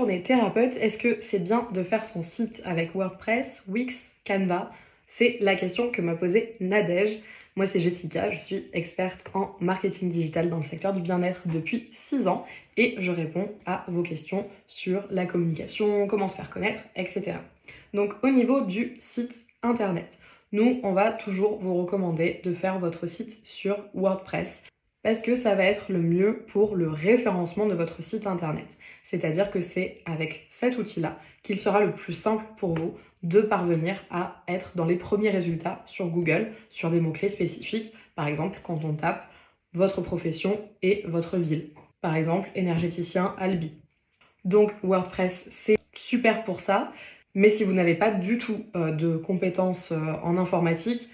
on est thérapeute, est-ce que c'est bien de faire son site avec WordPress, Wix, Canva? C'est la question que m'a posée Nadège. Moi, c'est Jessica, je suis experte en marketing digital dans le secteur du bien-être depuis 6 ans et je réponds à vos questions sur la communication, comment se faire connaître, etc. Donc, au niveau du site internet, nous, on va toujours vous recommander de faire votre site sur WordPress parce que ça va être le mieux pour le référencement de votre site internet. C'est-à-dire que c'est avec cet outil-là qu'il sera le plus simple pour vous de parvenir à être dans les premiers résultats sur Google, sur des mots-clés spécifiques. Par exemple, quand on tape votre profession et votre ville. Par exemple, énergéticien Albi. Donc WordPress, c'est super pour ça. Mais si vous n'avez pas du tout de compétences en informatique,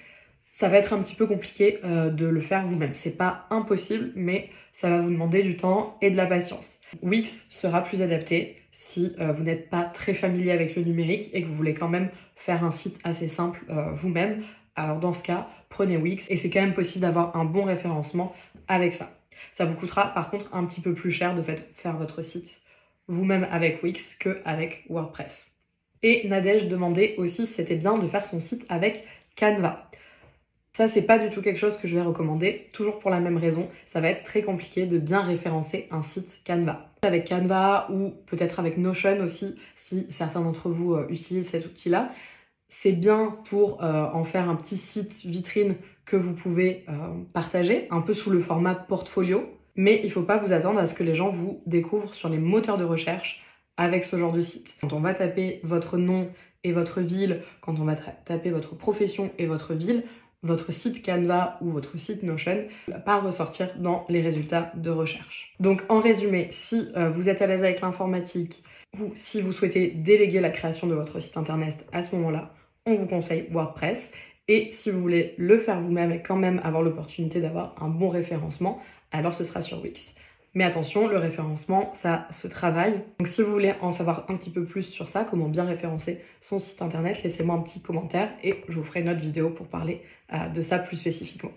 ça va être un petit peu compliqué de le faire vous-même. C'est pas impossible, mais ça va vous demander du temps et de la patience. Wix sera plus adapté si vous n'êtes pas très familier avec le numérique et que vous voulez quand même faire un site assez simple vous-même. Alors dans ce cas, prenez Wix et c'est quand même possible d'avoir un bon référencement avec ça. Ça vous coûtera par contre un petit peu plus cher de faire votre site vous-même avec Wix qu'avec WordPress. Et Nadège demandait aussi si c'était bien de faire son site avec Canva. Ça, c'est pas du tout quelque chose que je vais recommander, toujours pour la même raison. Ça va être très compliqué de bien référencer un site Canva. Avec Canva ou peut-être avec Notion aussi, si certains d'entre vous utilisent cet outil-là, c'est bien pour en faire un petit site vitrine que vous pouvez partager, un peu sous le format portfolio. Mais il ne faut pas vous attendre à ce que les gens vous découvrent sur les moteurs de recherche avec ce genre de site. Quand on va taper votre nom et votre ville, quand on va taper votre profession et votre ville, votre site Canva ou votre site Notion ne va pas ressortir dans les résultats de recherche. Donc en résumé, si vous êtes à l'aise avec l'informatique ou si vous souhaitez déléguer la création de votre site internet à ce moment-là, on vous conseille WordPress. Et si vous voulez le faire vous-même et quand même avoir l'opportunité d'avoir un bon référencement, alors ce sera sur Wix. Mais attention, le référencement, ça se travaille. Donc si vous voulez en savoir un petit peu plus sur ça, comment bien référencer son site internet, laissez-moi un petit commentaire et je vous ferai une autre vidéo pour parler de ça plus spécifiquement.